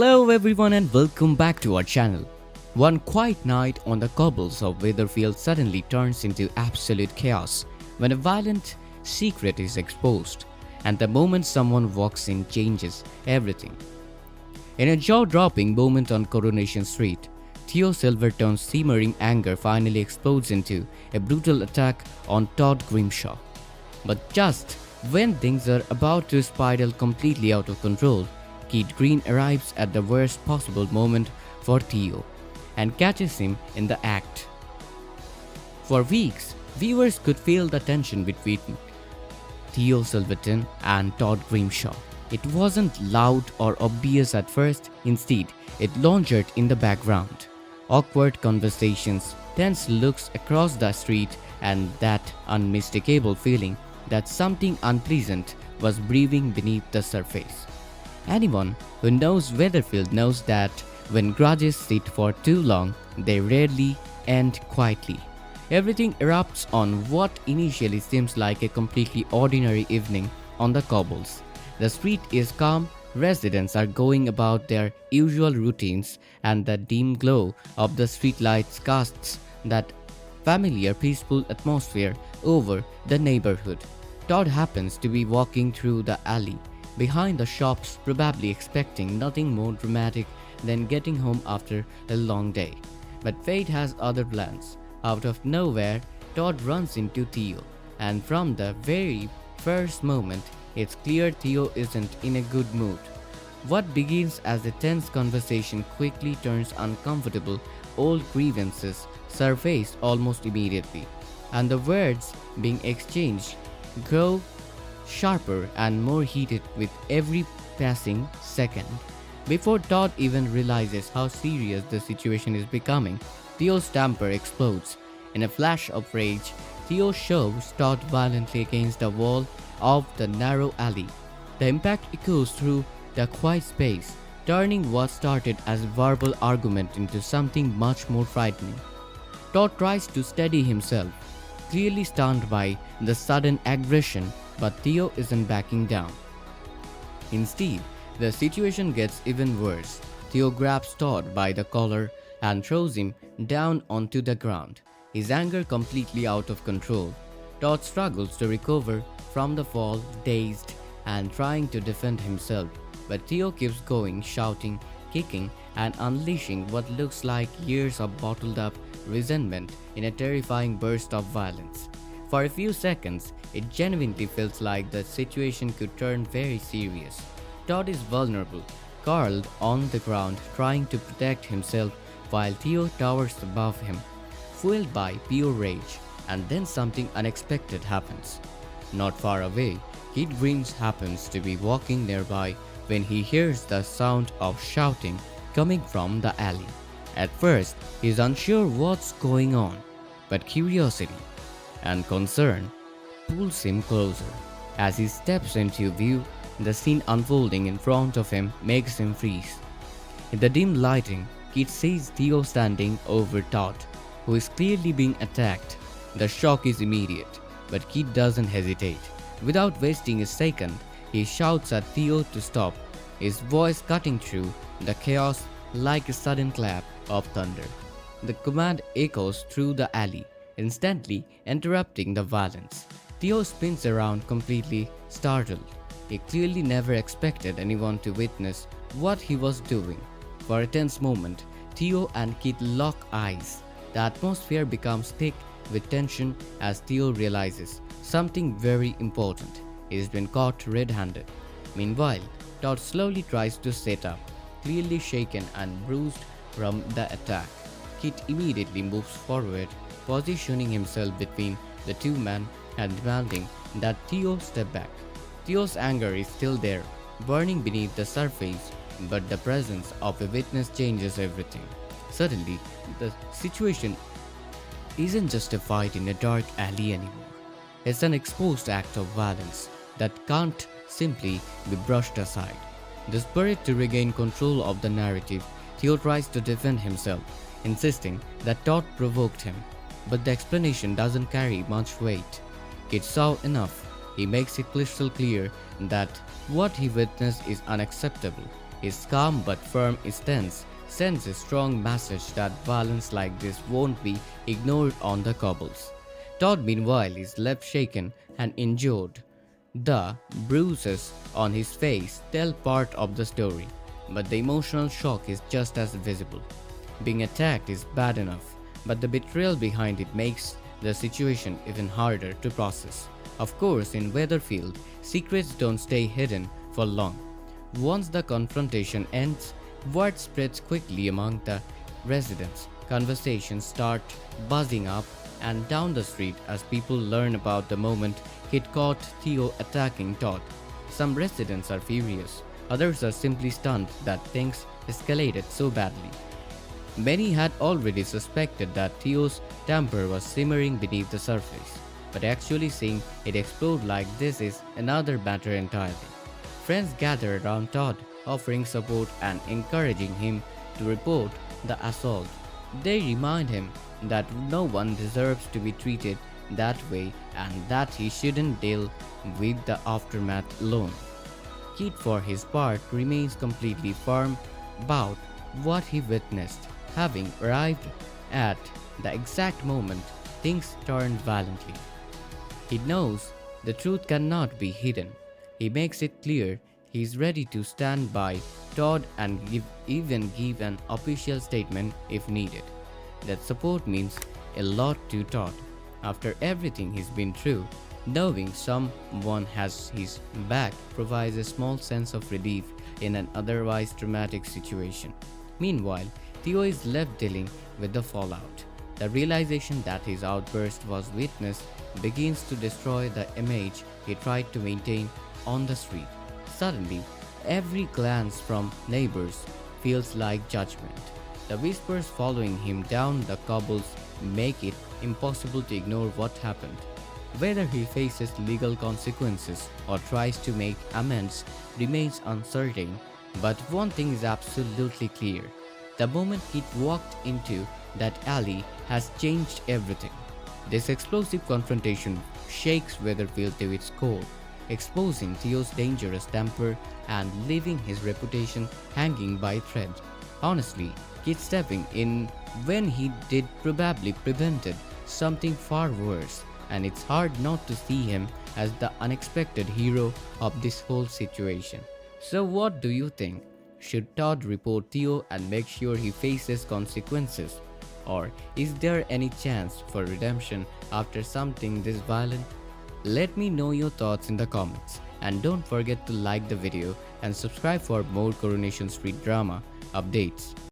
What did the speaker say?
Hello everyone and welcome back to our channel. One quiet night on the cobbles of Weatherfield suddenly turns into absolute chaos when a violent secret is exposed, and the moment someone walks in changes everything. In a jaw-dropping moment on Coronation Street, Theo Silverton's simmering anger finally explodes into a brutal attack on Todd Grimshaw. But just when things are about to spiral completely out of control, Kid Green arrives at the worst possible moment for Theo and catches him in the act. For weeks, viewers could feel the tension between Theo Silverton and Todd Grimshaw. It wasn't loud or obvious at first, instead, it lingered in the background. Awkward conversations, tense looks across the street, and that unmistakable feeling that something unpleasant was brewing beneath the surface. Anyone who knows Weatherfield knows that when grudges sit for too long, they rarely end quietly. Everything erupts on what initially seems like a completely ordinary evening on the cobbles. The street is calm, residents are going about their usual routines, and the dim glow of the streetlights casts that familiar peaceful atmosphere over the neighborhood. Todd happens to be walking through the alley behind the shops, probably expecting nothing more dramatic than getting home after a long day. But fate has other plans. Out of nowhere, Todd runs into Theo, and from the very first moment, it's clear Theo isn't in a good mood. What begins as a tense conversation quickly turns uncomfortable. Old grievances surface almost immediately, and the words being exchanged grow sharper and more heated with every passing second. Before Todd even realizes how serious the situation is becoming, Theo's temper explodes. In a flash of rage, Theo shoves Todd violently against the wall of the narrow alley. The impact echoes through the quiet space, turning what started as a verbal argument into something much more frightening. Todd tries to steady himself, clearly stunned by the sudden aggression, but Theo isn't backing down. Instead, the situation gets even worse. Theo grabs Todd by the collar and throws him down onto the ground, his anger completely out of control. Todd struggles to recover from the fall, dazed and trying to defend himself, but Theo keeps going, shouting, kicking, and unleashing what looks like years of bottled up resentment in a terrifying burst of violence. For a few seconds, it genuinely feels like the situation could turn very serious. Todd is vulnerable, curled on the ground trying to protect himself while Theo towers above him, fueled by pure rage, and then something unexpected happens. Not far away, Kid Green happens to be walking nearby when he hears the sound of shouting coming from the alley. At first, he's unsure what's going on, but curiosity and concern pulls him closer. As he steps into view, the scene unfolding in front of him makes him freeze. In the dim lighting, Kid sees Theo standing over Todd, who is clearly being attacked. The shock is immediate, but Kid doesn't hesitate. Without wasting a second, he shouts at Theo to stop, his voice cutting through the chaos like a sudden clap of thunder. The command echoes through the alley, instantly interrupting the violence. Theo spins around completely startled. He clearly never expected anyone to witness what he was doing. For a tense moment, Theo and Kid lock eyes. The atmosphere becomes thick with tension as Theo realizes something very important. He's been caught red-handed. Meanwhile, Todd slowly tries to sit up, clearly shaken and bruised from the attack. Kid immediately moves forward, positioning himself between the two men and demanding that Theo step back. Theo's anger is still there, burning beneath the surface, but the presence of a witness changes everything. Suddenly, the situation isn't just a fight in a dark alley anymore. It's an exposed act of violence that can't simply be brushed aside. Desperate to regain control of the narrative, Theo tries to defend himself, insisting that Todd provoked him, but the explanation doesn't carry much weight. Kid saw enough. He makes it crystal clear that what he witnessed is unacceptable. His calm but firm stance sends a strong message that violence like this won't be ignored on the cobbles. Todd, meanwhile, is left shaken and injured. The bruises on his face tell part of the story, but the emotional shock is just as visible. Being attacked is bad enough, but the betrayal behind it makes the situation even harder to process. Of course, in Weatherfield, secrets don't stay hidden for long. Once the confrontation ends, word spreads quickly among the residents. Conversations start buzzing up and down the street as people learn about the moment he'd caught Theo attacking Todd. Some residents are furious, others are simply stunned that things escalated so badly. Many had already suspected that Theo's temper was simmering beneath the surface, but actually seeing it explode like this is another matter entirely. Friends gather around Todd, offering support and encouraging him to report the assault. They remind him that no one deserves to be treated that way and that he shouldn't deal with the aftermath alone. Kit, for his part, remains completely firm about what he witnessed, having arrived at the exact moment things turned violently. He knows the truth cannot be hidden. He makes it clear he is ready to stand by Todd and even give an official statement if needed. That support means a lot to Todd. After everything he's been through, knowing someone has his back provides a small sense of relief in an otherwise traumatic situation. Meanwhile, Theo is left dealing with the fallout. The realization that his outburst was witnessed begins to destroy the image he tried to maintain on the street. Suddenly, every glance from neighbors feels like judgment. The whispers following him down the cobbles make it impossible to ignore what happened. Whether he faces legal consequences or tries to make amends remains uncertain, but one thing is absolutely clear. The moment Kit walked into that alley has changed everything. This explosive confrontation shakes Weatherfield to its core, exposing Theo's dangerous temper and leaving his reputation hanging by a thread. Honestly, Kit stepping in when he did probably prevented something far worse, and it's hard not to see him as the unexpected hero of this whole situation. So what do you think? Should Todd report Theo and make sure he faces consequences? Or is there any chance for redemption after something this violent? Let me know your thoughts in the comments, and don't forget to like the video and subscribe for more Coronation Street drama updates.